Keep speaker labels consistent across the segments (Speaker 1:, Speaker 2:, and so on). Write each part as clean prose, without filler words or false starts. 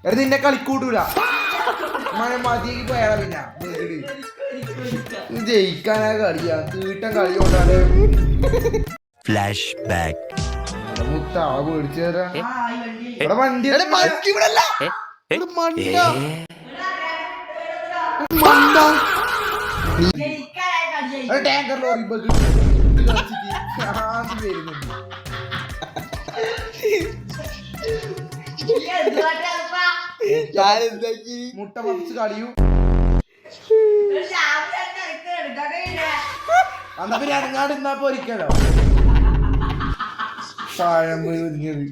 Speaker 1: എടാ നിന്നെ കളിക്കൂട്ടൂല മതിയേക്ക് പോയാടാ പിന്നെ ജയിക്കാനാ കളിയാ തീട്ടം കളി കൊണ്ടാണ്
Speaker 2: ഫ്ലാഷ് ബാക്ക്
Speaker 1: മുത്താളെ പേടിച്ചു തരാ ഇവിടെ വണ്ടി ടാങ്കർ ലോറി മുട്ട പറിച്ച് കളിയൂ എന്നാ പിന്നെ അനങ്ങാട് ഇന്നാ പൊരിക്കലോ പഴംപൊരി ഒതുങ്ങിയത്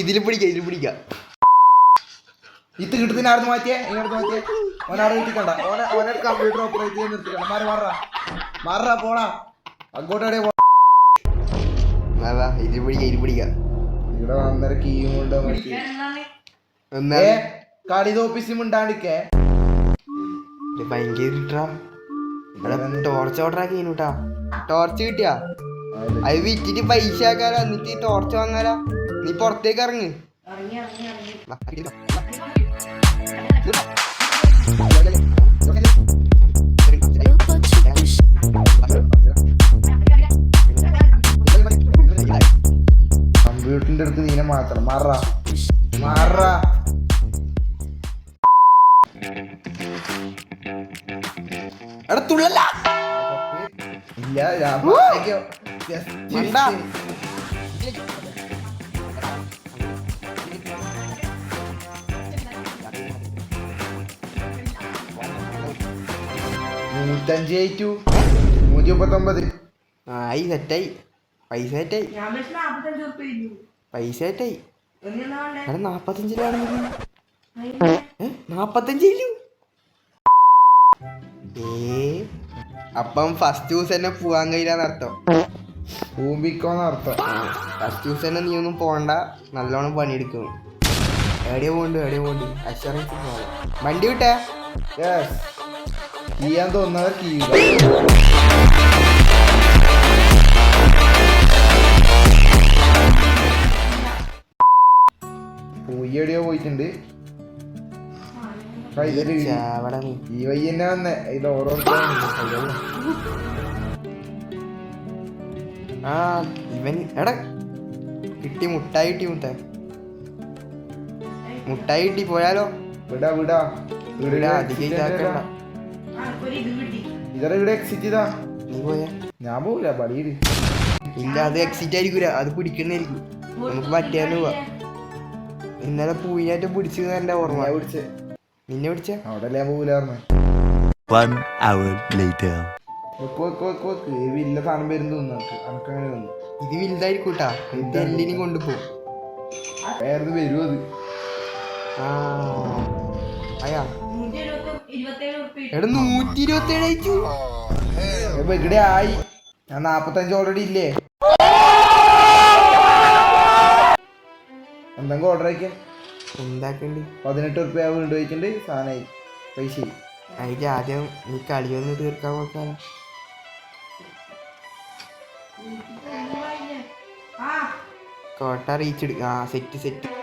Speaker 3: ഇതിൽ പിടിക്കാം
Speaker 1: ഇത് കിട്ടുന്നതിനാർന്ന് മാറ്റിയേ ഇങ്ങോട്ട് മാറ്റിയേ ഓനാടെ കിട്ടിക്കണ്ട ഓനെ കമ്പ്യൂട്ടർ ഓപ്പറേറ്റ് ചെയ്യാൻ നിർത്തിക്കണ്ട മാറാ പോടാ അങ്ങോട്ടേ
Speaker 3: പിടിക്കാം
Speaker 1: ഇവിടെ വന്നേരം കീയും കൊണ്ട് കളി തോപ്പിച്ചും ഉണ്ടാണ്ടിക്കേ
Speaker 3: ഭയങ്കര ടോർച്ച് ഓർഡർ ആക്കിട്ടാ ടോർച്ച് കിട്ടിയാ അത് വിറ്റിട്ട് പൈസ ആക്കാലോ എന്നിട്ട് ടോർച്ച് വാങ്ങാലോ നീ പുറത്തേക്ക് ഇറങ്ങ്
Speaker 1: കമ്പ്യൂട്ടറിന്റെ അടുത്ത് നീനെ മാത്രം മാറാ
Speaker 3: എടാ തുള്ളല്ല
Speaker 1: ഇല്ല $150 $139
Speaker 3: ആയി സെറ്റായി പൈസ സെറ്റായി എടാ 45 45 അപ്പം ഫസ്റ്റ് ദിവസം തന്നെ പോവാൻ കഴിയില്ലാന്നർത്ഥം
Speaker 1: ഭൂമിക്കോന്നർത്ഥം
Speaker 3: ഫസ്റ്റ് ദിവസം തന്നെ നീ ഒന്നും പോണ്ട നല്ലോണം പണിയെടുക്കും എവിടെയാ പോണ്ട് അഷുറൻസ് പോകാം വണ്ടി വിട്ടേ
Speaker 1: ചെയ്യാൻ തോന്നുന്നവർ ചെയ്യുക എവിടെയോ പോയിട്ടുണ്ട് ഈ വയ്യ തന്നെ വന്നേ ഇത് ഓരോ
Speaker 3: ഇവൻ എടാ കിട്ടി മുട്ടായി കിട്ടി പോയാലോ
Speaker 1: വിടാ
Speaker 3: അധികം ഇതാക്കണ്ട
Speaker 1: ഇതറ ഇവിടെ എക്സിറ്റ് ചെയ്താ
Speaker 3: നീ പോയാ
Speaker 1: ഞാൻ പോവില്ല പടിയില്
Speaker 3: ഇല്ല അത് എക്സിറ്റ് ആയിരിക്കൂല അത് പിടിക്കണായിരിക്കും നമുക്ക് പറ്റിയാന്ന് പോവാ ഇന്നലെ പൂയിനായിട്ട് പിടിച്ചത് എന്റെ ഓർമ്മ നിന്നെ പിടിച്ച
Speaker 1: അവിടെ ഞാൻ പോവില്ലായിരുന്നു വില്ല സാധനം വരുന്നു അങ്ങനെ വന്നു
Speaker 3: ഇത് വലുതായിരിക്കൂട്ടാ ഇത് എല്ലിനും കൊണ്ടുപോകും
Speaker 1: വേറെ വരുമോ അത്
Speaker 3: അയാ എടാ 127 അയച്ചു
Speaker 1: ഇവിടെ ആയി ഞാൻ 45 ഓൾറെഡി ഇല്ലേ എന്തെങ്കിലും ഓർഡർ ആക്കിയ
Speaker 3: എന്താക്കണ്ട്
Speaker 1: $18 വീണ്ടും വയ്ക്കണ്ട് സാധനമായി പൈസ
Speaker 3: അതിന്റെ ആദ്യം നീ കളിയൊന്ന് തീർക്കാൻ നോക്കാനോ കോട്ട റീച്ച് എടുക്ക സെറ്റ്